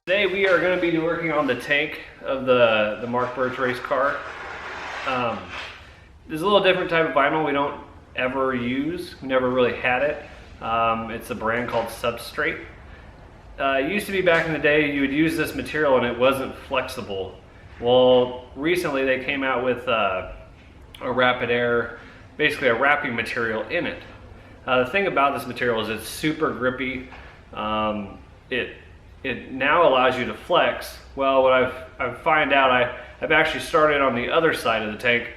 Today we are going to be working on the tank of the Mark Burch race car. There's a little different type of vinyl we don't ever use. We never really had it. It's a brand called Substance. It used to be back in the day you would use this material and it wasn't flexible. Well, recently they came out with a rapid air, basically a wrapping material in it. The thing about this material is it's super grippy. It now allows you to flex. Well, what I've found out, I've actually started on the other side of the tank,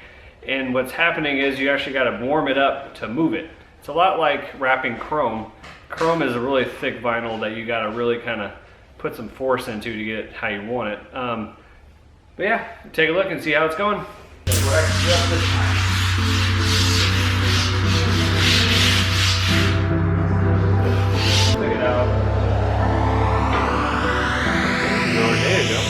and what's happening is you actually got to warm it up to move it. It's a lot like wrapping chrome. Chrome is a really thick vinyl that you got to really kind of put some force into to get how you want it. But yeah, take a look and see how it's going. Check it out. There you go.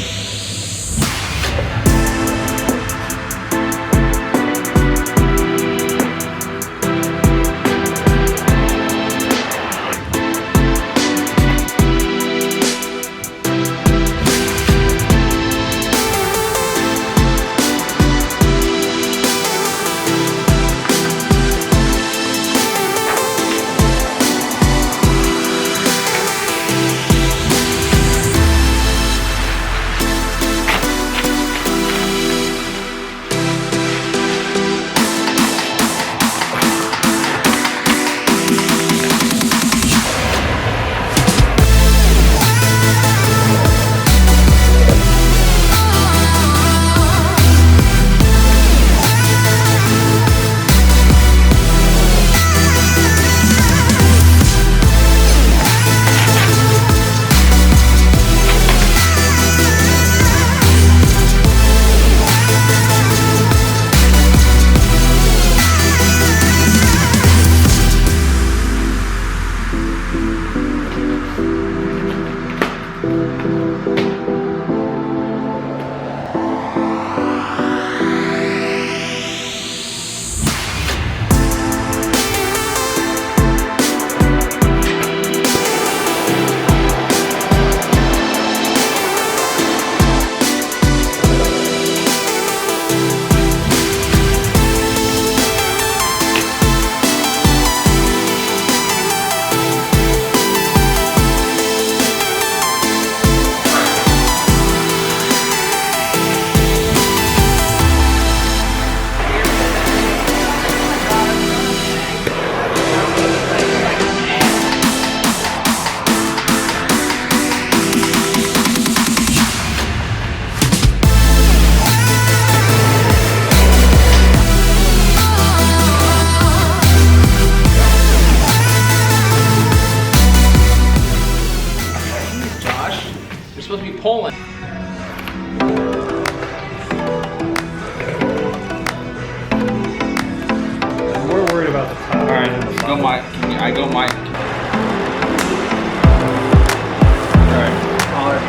Supposed to be pulling. We're worried about the top. All right, go Mike. I go Mike. All right, holler.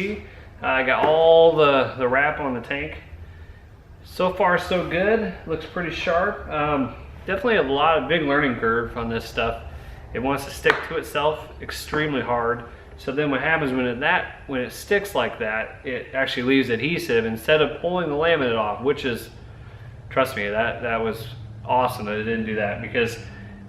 see. I got all the wrap on the tank. So far so good, looks pretty sharp. Definitely a lot of big learning curve on this stuff. It wants to stick to itself extremely hard. So then what happens when it sticks like that, it actually leaves adhesive instead of pulling the laminate off, which is, trust me, that was awesome that it didn't do that, because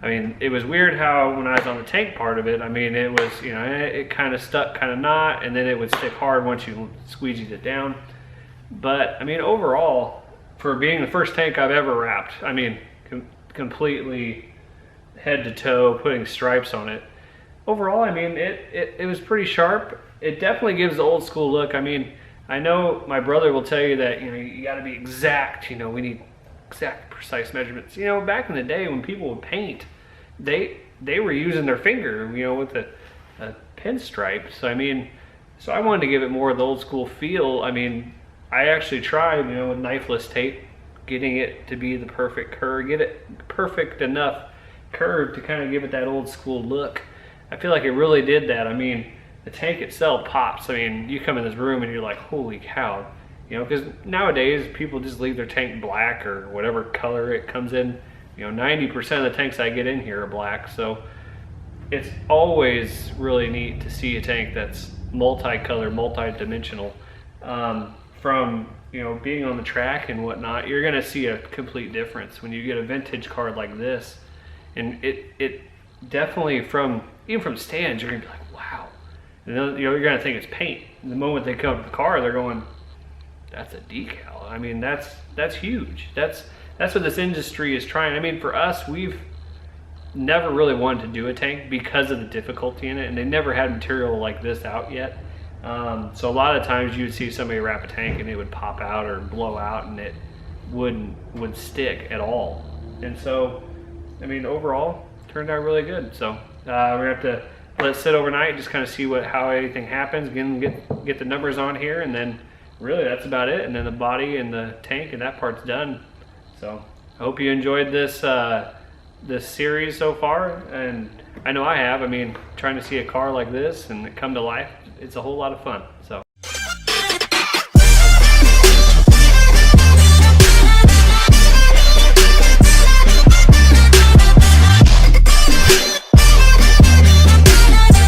I mean, it was weird how when I was on the tank part of it, I mean, it was, you know, it kind of stuck, kind of not, and then it would stick hard once you squeegeed it down. But I mean, overall, for being the first tank I've ever wrapped, I mean, completely head to toe, putting stripes on it. Overall, I mean, it was pretty sharp. It definitely gives the old school look. I mean, I know my brother will tell you that, you know, you got to be exact. You know, we need exact, precise measurements. You know, back in the day when people would paint, they were using their finger, you know, with a pinstripe. So I mean, so I wanted to give it more of the old school feel. I mean, I actually tried, you know, with knifeless tape, getting it to be the perfect curve, get it perfect enough curve to kind of give it that old school look. I feel like it really did that. I mean, the tank itself pops. I mean, you come in this room and you're like, holy cow. You know, because nowadays people just leave their tank black or whatever color it comes in. You know, 90% of the tanks I get in here are black. So it's always really neat to see a tank that's multicolored, multi-dimensional. From, you know, being on the track and whatnot, you're gonna see a complete difference when you get a vintage car like this. And it definitely, even from stands, you're gonna be like, wow. And then, you know, you're gonna think it's paint. And the moment they come to the car, they're going, that's a decal. I mean, that's huge. That's what this industry is trying. I mean, for us, we've never really wanted to do a tank because of the difficulty in it, and they never had material like this out yet. So a lot of times you would see somebody wrap a tank and it would pop out or blow out, and it wouldn't stick at all. And so, I mean, overall, turned out really good. So we're gonna have to let it sit overnight, just kind of see how anything happens. Again, get the numbers on here, and then really that's about it. And then the body and the tank and that part's done. So I hope you enjoyed this this series so far, and I know I have. I mean, trying to see a car like this and it come to life, it's a whole lot of fun. So